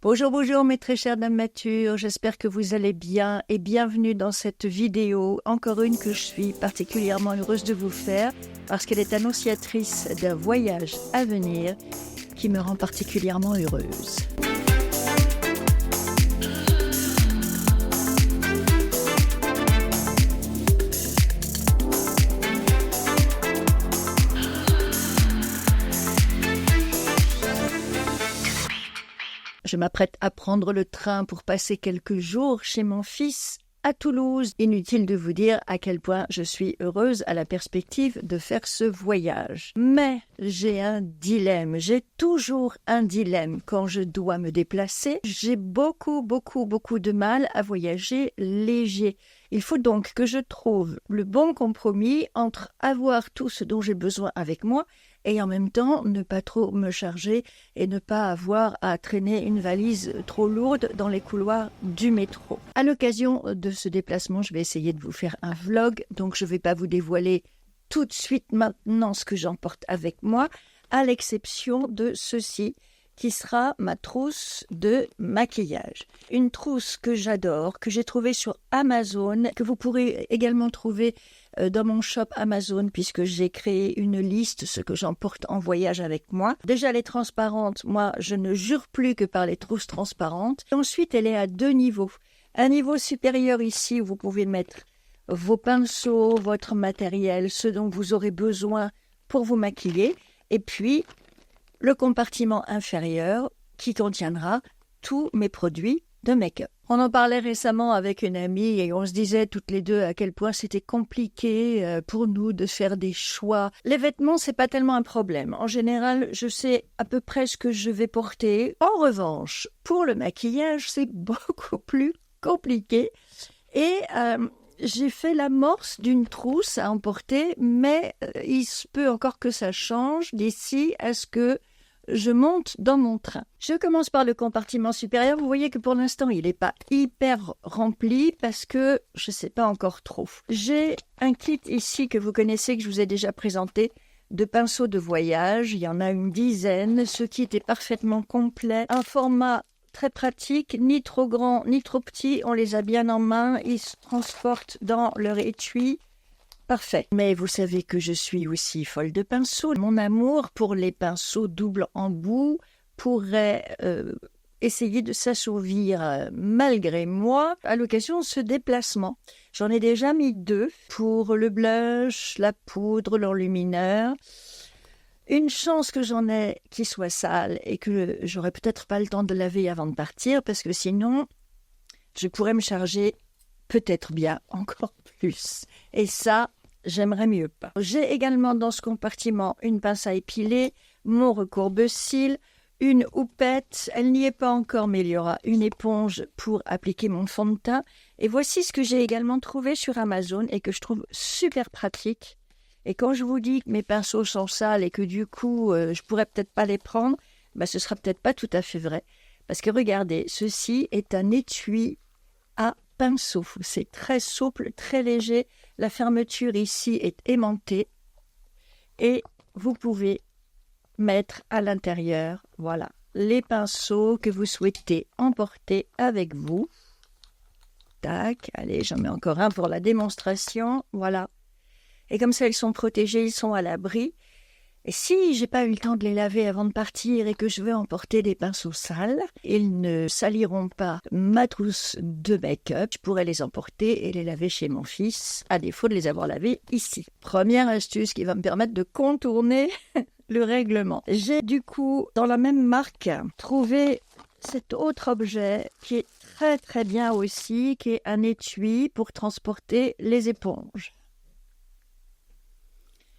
Bonjour, bonjour mes très chères dames matures, j'espère que vous allez bien et bienvenue dans cette vidéo, encore une que je suis particulièrement heureuse de vous faire parce qu'elle est annonciatrice d'un voyage à venir qui me rend particulièrement heureuse. Je m'apprête à prendre le train pour passer quelques jours chez mon fils à Toulouse. Inutile de vous dire à quel point je suis heureuse à la perspective de faire ce voyage. Mais j'ai un dilemme, j'ai toujours un dilemme quand je dois me déplacer. J'ai beaucoup de mal à voyager léger. Il faut donc que je trouve le bon compromis entre avoir tout ce dont j'ai besoin avec moi et en même temps ne pas trop me charger et ne pas avoir à traîner une valise trop lourde dans les couloirs du métro. À l'occasion de ce déplacement, je vais essayer de vous faire un vlog, donc je ne vais pas vous dévoiler tout de suite maintenant ce que j'emporte avec moi, à l'exception de ceci, qui sera ma trousse de maquillage. Une trousse que j'adore, que j'ai trouvée sur Amazon, que vous pourrez également trouver dans mon shop Amazon, puisque j'ai créé une liste, ce que j'emporte en voyage avec moi. Déjà, elle est transparente. Moi, je ne jure plus que par les trousses transparentes. Et ensuite, elle est à deux niveaux. Un niveau supérieur ici, où vous pouvez mettre vos pinceaux, votre matériel, ce dont vous aurez besoin pour vous maquiller. Et puis, le compartiment inférieur qui contiendra tous mes produits de make-up. On en parlait récemment avec une amie et on se disait toutes les deux à quel point c'était compliqué pour nous de faire des choix. Les vêtements, c'est pas tellement un problème. En général, je sais à peu près ce que je vais porter. En revanche, pour le maquillage, c'est beaucoup plus compliqué. Et j'ai fait l'amorce d'une trousse à emporter, mais il se peut encore que ça change d'ici à ce que je monte dans mon train. Je commence par le compartiment supérieur. Vous voyez que pour l'instant, il n'est pas hyper rempli parce que je ne sais pas encore trop. J'ai un kit ici que vous connaissez, que je vous ai déjà présenté, de pinceaux de voyage. Il y en a une dizaine. Ce kit est parfaitement complet. Un format très pratique, ni trop grand, ni trop petit. On les a bien en main. Ils se transportent dans leur étui. Parfait. Mais vous savez que je suis aussi folle de pinceaux. Mon amour pour les pinceaux double embout pourrait essayer de s'assouvir malgré moi à l'occasion de ce déplacement. J'en ai déjà mis 2 pour le blush, la poudre, l'enlumineur. Une chance que j'en ai qui soit sale et que j'aurai peut-être pas le temps de laver avant de partir parce que sinon je pourrais me charger peut-être bien encore plus. Et ça, j'aimerais mieux pas. J'ai également dans ce compartiment une pince à épiler, mon recourbe-cils, une houppette. Elle n'y est pas encore, mais il y aura une éponge pour appliquer mon fond de teint. Et voici ce que j'ai également trouvé sur Amazon et que je trouve super pratique. Et quand je vous dis que mes pinceaux sont sales et que du coup, je pourrais peut-être pas les prendre, ce sera peut-être pas tout à fait vrai. Parce que regardez, ceci est un étui à pinceau. C'est très souple, très léger. La fermeture ici est aimantée et vous pouvez mettre à l'intérieur, voilà, les pinceaux que vous souhaitez emporter avec vous. Tac, allez, j'en mets encore un pour la démonstration, voilà. Et comme ça, ils sont protégés, ils sont à l'abri. Et si j'ai pas eu le temps de les laver avant de partir et que je veux emporter des pinceaux sales, ils ne saliront pas ma trousse de make-up. Je pourrais les emporter et les laver chez mon fils, à défaut de les avoir lavés ici. Première astuce qui va me permettre de contourner le règlement. J'ai du coup, dans la même marque, trouvé cet autre objet qui est très bien aussi, qui est un étui pour transporter les éponges.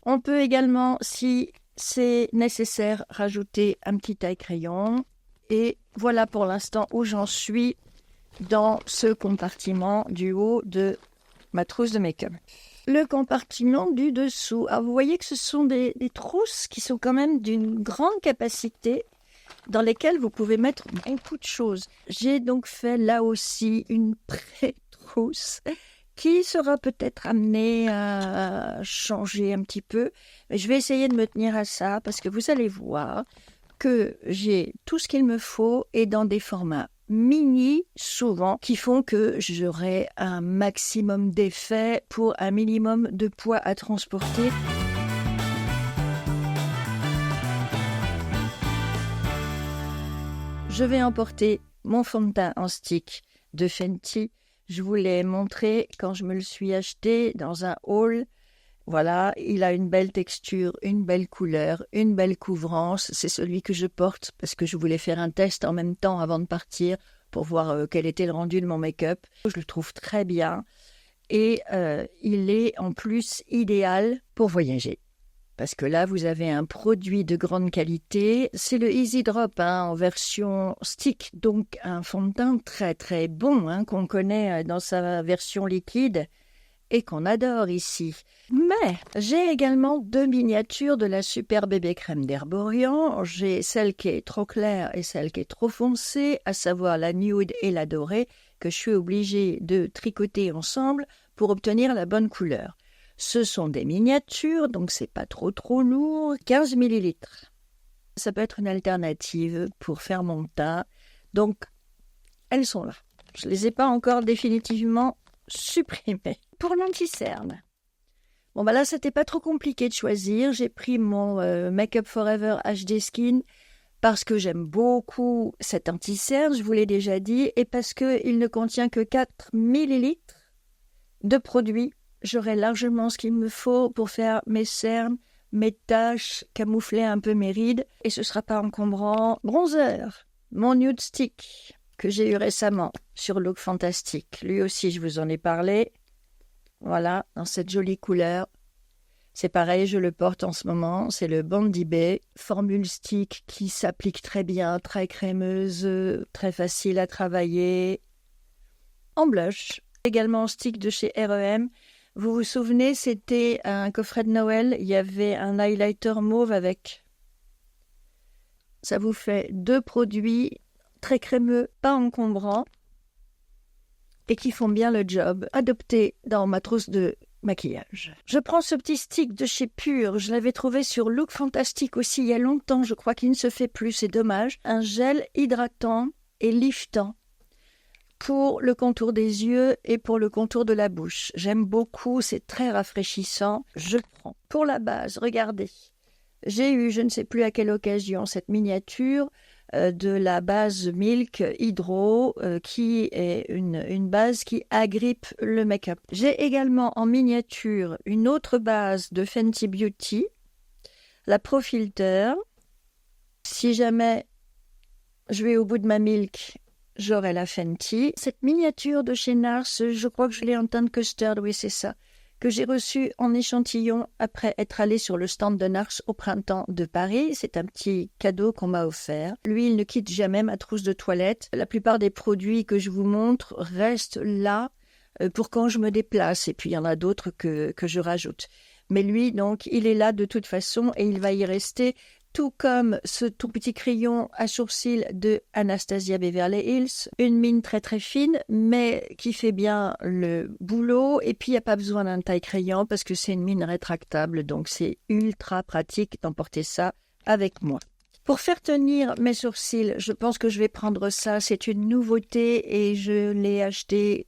On peut également, si c'est nécessaire, rajouter un petit taille-crayon. Et voilà pour l'instant où j'en suis dans ce compartiment du haut de ma trousse de make-up. Le compartiment du dessous. Alors vous voyez que ce sont des trousses qui sont quand même d'une grande capacité dans lesquelles vous pouvez mettre beaucoup de choses. J'ai donc fait là aussi une pré-trousse qui sera peut-être amené à changer un petit peu. Mais je vais essayer de me tenir à ça parce que vous allez voir que j'ai tout ce qu'il me faut et dans des formats mini, souvent, qui font que j'aurai un maximum d'effet pour un minimum de poids à transporter. Je vais emporter mon fond de teint en stick de Fenty. Je vous l'ai montré quand je me le suis acheté dans un haul. Voilà, il a une belle texture, une belle couleur, une belle couvrance. C'est celui que je porte parce que je voulais faire un test en même temps avant de partir pour voir quel était le rendu de mon make-up. Je le trouve très bien et il est en plus idéal pour voyager. Parce que là, vous avez un produit de grande qualité. C'est le Easy Drop en version stick, donc un fond de teint très très bon qu'on connaît dans sa version liquide et qu'on adore ici. Mais j'ai également 2 miniatures de la Super Bébé Crème d'Herborian. J'ai celle qui est trop claire et celle qui est trop foncée, à savoir la nude et la dorée, que je suis obligée de tricoter ensemble pour obtenir la bonne couleur. Ce sont des miniatures, donc c'est pas trop lourd, 15 ml. Ça peut être une alternative pour faire mon teint. Donc, elles sont là. Je ne les ai pas encore définitivement supprimées. Pour l'anti-cerne, bon là, c'était pas trop compliqué de choisir. J'ai pris mon Make Up Forever HD Skin parce que j'aime beaucoup cet anti-cerne, je vous l'ai déjà dit, et parce qu'il ne contient que 4 ml de produit. J'aurai largement ce qu'il me faut pour faire mes cernes, mes taches, camoufler un peu mes rides, et ce ne sera pas encombrant. Bronzer, mon nude stick que j'ai eu récemment sur Look Fantastic. Lui aussi, je vous en ai parlé. Voilà, dans cette jolie couleur. C'est pareil, je le porte en ce moment. C'est le Bondi Bay, formule stick qui s'applique très bien, très crémeuse, très facile à travailler. En blush, également en stick de chez R.E.M. Vous vous souvenez, c'était un coffret de Noël, il y avait un highlighter mauve avec. Ça vous fait 2 produits très crémeux, pas encombrants, et qui font bien le job, adoptés dans ma trousse de maquillage. Je prends ce petit stick de chez Pure, je l'avais trouvé sur Look Fantastic aussi il y a longtemps, je crois qu'il ne se fait plus, c'est dommage. Un gel hydratant et liftant pour le contour des yeux et pour le contour de la bouche. J'aime beaucoup, c'est très rafraîchissant, je le prends. Pour la base, regardez, j'ai eu, je ne sais plus à quelle occasion, cette miniature de la base Milk Hydro qui est une base qui agrippe le make-up. J'ai également en miniature une autre base de Fenty Beauty, la Pro Filter. Si jamais je vais au bout de ma Milk, j'aurai la Fenty. Cette miniature de chez Nars, je crois que je l'ai en teinte custard, oui c'est ça, que j'ai reçue en échantillon après être allée sur le stand de Nars au printemps de Paris. C'est un petit cadeau qu'on m'a offert. Lui, il ne quitte jamais ma trousse de toilette. La plupart des produits que je vous montre restent là pour quand je me déplace. Et puis, il y en a d'autres que je rajoute. Mais lui, donc, il est là de toute façon et il va y rester, tout comme ce tout petit crayon à sourcils de Anastasia Beverly Hills. Une mine très très fine, mais qui fait bien le boulot. Et puis, il n'y a pas besoin d'un taille-crayon parce que c'est une mine rétractable. Donc, c'est ultra pratique d'emporter ça avec moi. Pour faire tenir mes sourcils, je pense que je vais prendre ça. C'est une nouveauté et je l'ai acheté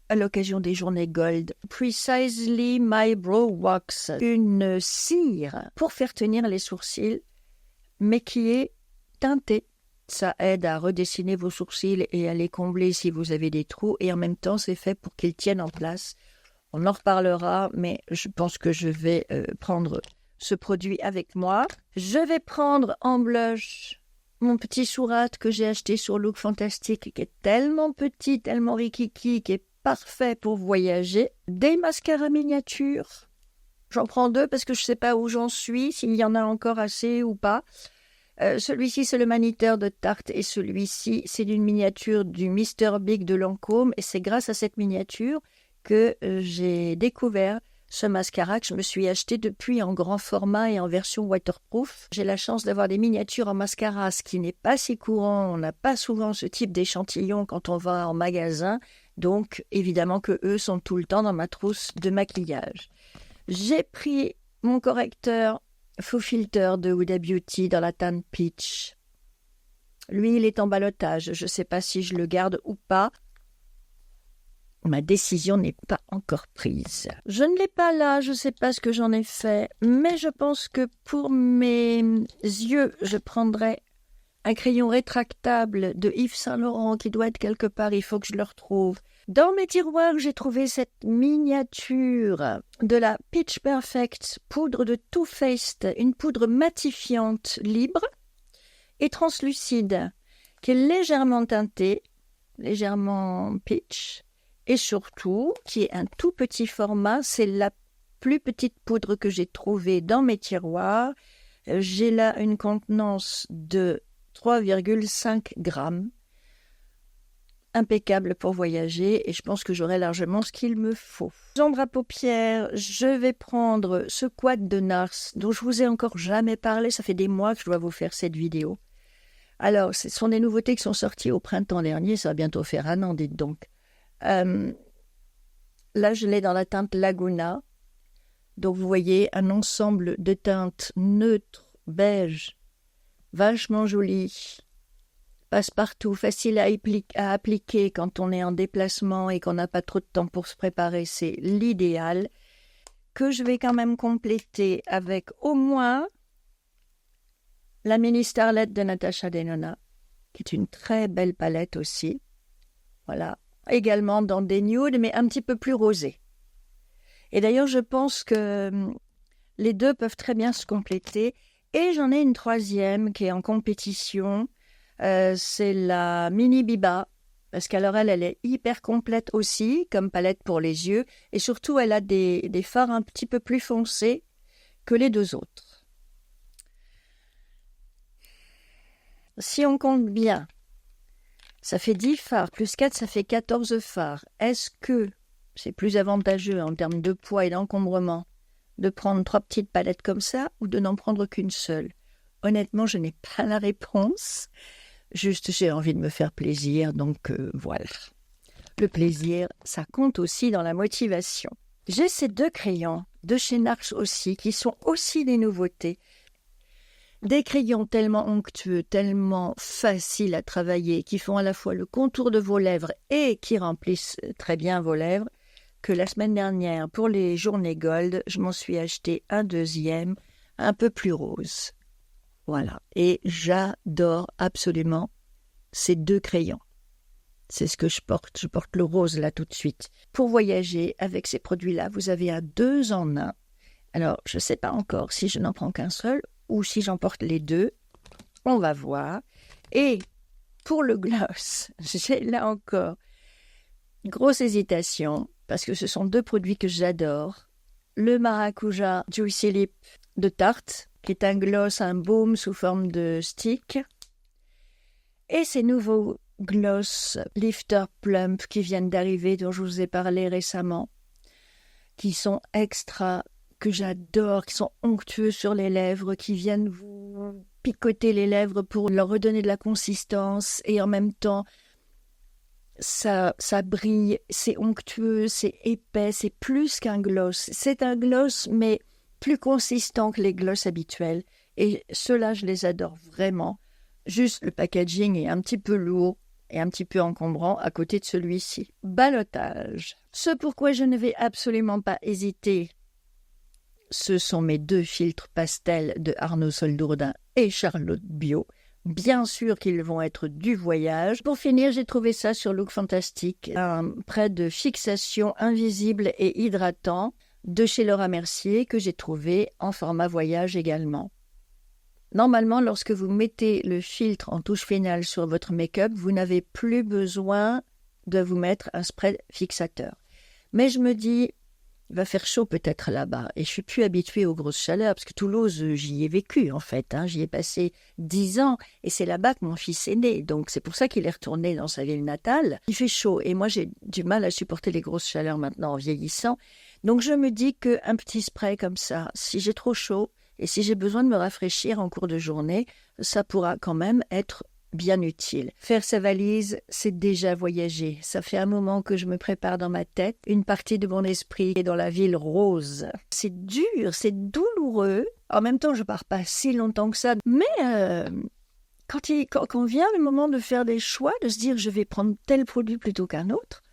à l'occasion des journées Gold. Precisely My Brow Wax. Une cire pour faire tenir les sourcils, mais qui est teintée. Ça aide à redessiner vos sourcils et à les combler si vous avez des trous. Et en même temps, c'est fait pour qu'ils tiennent en place. On en reparlera, mais je pense que je vais prendre ce produit avec moi. Je vais prendre en blush mon petit Surat que j'ai acheté sur Look Fantastic, qui est tellement petit, tellement rikiki, qui est parfait pour voyager. Des mascaras miniatures. J'en prends 2 parce que je ne sais pas où j'en suis, s'il y en a encore assez ou pas. Celui-ci, c'est le Maniteur de Tarte et celui-ci, c'est une miniature du Mr. Big de Lancôme. Et c'est grâce à cette miniature que j'ai découvert ce mascara que je me suis acheté depuis en grand format et en version waterproof. J'ai la chance d'avoir des miniatures en mascara, ce qui n'est pas si courant. On n'a pas souvent ce type d'échantillon quand on va en magasin. Donc, évidemment que eux sont tout le temps dans ma trousse de maquillage. J'ai pris mon correcteur Faux Filter de Huda Beauty dans la teinte Peach. Lui, il est en ballottage. Je ne sais pas si je le garde ou pas. Ma décision n'est pas encore prise. Je ne l'ai pas là, je ne sais pas ce que j'en ai fait, mais je pense que pour mes yeux, je prendrai un crayon rétractable de Yves Saint Laurent qui doit être quelque part, il faut que je le retrouve. Dans mes tiroirs, j'ai trouvé cette miniature de la Pitch Perfect poudre de Too Faced, une poudre matifiante libre et translucide, qui est légèrement teintée, légèrement peach, et surtout qui est un tout petit format. C'est la plus petite poudre que j'ai trouvée dans mes tiroirs. J'ai là une contenance de 3,5 grammes. Impeccable pour voyager et je pense que j'aurai largement ce qu'il me faut. Ombre à paupières, je vais prendre ce quad de NARS dont je vous ai encore jamais parlé. Ça fait des mois que je dois vous faire cette vidéo. Alors, ce sont des nouveautés qui sont sorties au printemps dernier. Ça va bientôt faire 1 an, dites donc. Là, je l'ai dans la teinte Laguna. Donc, vous voyez un ensemble de teintes neutres, beige, vachement joli. Passe-partout, facile à appliquer quand on est en déplacement et qu'on n'a pas trop de temps pour se préparer, c'est l'idéal, que je vais quand même compléter avec au moins la mini Starlet de Natasha Denona, qui est une très belle palette aussi. Voilà, également dans des nudes, mais un petit peu plus rosés. Et d'ailleurs, je pense que les deux peuvent très bien se compléter. Et j'en ai une troisième qui est en compétition. C'est la Mini Biba, parce qu'alors elle est hyper complète aussi, comme palette pour les yeux, et surtout elle a des fards un petit peu plus foncés que les deux autres. Si on compte bien, ça fait 10 fards, plus 4, ça fait 14 fards. Est-ce que c'est plus avantageux en termes de poids et d'encombrement de prendre 3 petites palettes comme ça, ou de n'en prendre qu'une seule? Honnêtement, je n'ai pas la réponse. Juste, j'ai envie de me faire plaisir, donc voilà. Le plaisir, ça compte aussi dans la motivation. J'ai ces 2 crayons de chez NARS aussi, qui sont aussi des nouveautés. Des crayons tellement onctueux, tellement faciles à travailler, qui font à la fois le contour de vos lèvres et qui remplissent très bien vos lèvres, que la semaine dernière, pour les journées Gold, je m'en suis acheté un deuxième, un peu plus rose. Voilà, et j'adore absolument ces 2 crayons. C'est ce que je porte le rose là tout de suite. Pour voyager avec ces produits-là, vous avez un 2 en 1. Alors, je ne sais pas encore si je n'en prends qu'un seul ou si j'en porte les 2. On va voir. Et pour le gloss, j'ai là encore grosse hésitation parce que ce sont 2 produits que j'adore. Le Maracuja Juicy Lip de Tarte, qui est un gloss, un baume sous forme de stick. Et ces nouveaux gloss Lifter Plump qui viennent d'arriver, dont je vous ai parlé récemment, qui sont extra, que j'adore, qui sont onctueux sur les lèvres, qui viennent vous picoter les lèvres pour leur redonner de la consistance, et en même temps, ça brille, c'est onctueux, c'est épais, c'est plus qu'un gloss. C'est un gloss, mais plus consistant que les gloss habituels. Et ceux-là, je les adore vraiment. Juste le packaging est un petit peu lourd et un petit peu encombrant à côté de celui-ci. Ballottage. Ce pourquoi je ne vais absolument pas hésiter, ce sont mes 2 filtres pastels de Arnaud Soldourdin et Charlotte Bio. Bien sûr qu'ils vont être du voyage. Pour finir, j'ai trouvé ça sur Look Fantastic, un prêt de fixation invisible et hydratant de chez Laura Mercier que j'ai trouvé en format voyage également. Normalement, lorsque vous mettez le filtre en touche finale sur votre make-up, vous n'avez plus besoin de vous mettre un spray fixateur. Mais je me dis, il va faire chaud peut-être là-bas et je suis plus habituée aux grosses chaleurs parce que Toulouse, j'y ai vécu en fait. J'y ai passé 10 ans et c'est là-bas que mon fils est né. Donc c'est pour ça qu'il est retourné dans sa ville natale. Il fait chaud et moi j'ai du mal à supporter les grosses chaleurs maintenant en vieillissant. Donc je me dis qu'un petit spray comme ça, si j'ai trop chaud et si j'ai besoin de me rafraîchir en cours de journée, ça pourra quand même être bien utile. Faire sa valise, c'est déjà voyager. Ça fait un moment que je me prépare dans ma tête. Une partie de mon esprit est dans la ville rose. C'est dur, c'est douloureux. En même temps, je pars pas si longtemps que ça. Mais quand vient le moment de faire des choix, de se dire je vais prendre tel produit plutôt qu'un autre,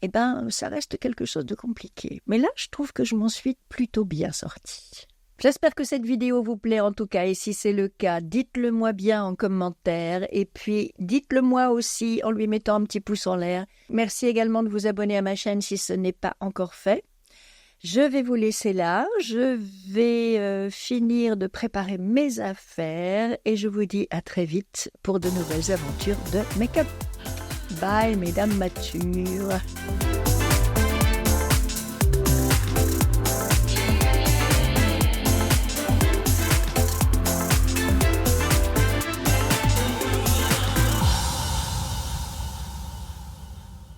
eh ben, ça reste quelque chose de compliqué. Mais là, je trouve que je m'en suis plutôt bien sortie. J'espère que cette vidéo vous plaît en tout cas, et si c'est le cas, dites-le moi bien en commentaire, et puis dites-le moi aussi en lui mettant un petit pouce en l'air. Merci également de vous abonner à ma chaîne si ce n'est pas encore fait. Je vais vous laisser là, je vais finir de préparer mes affaires, et je vous dis à très vite pour de nouvelles aventures de make-up. Bye, mesdames matures.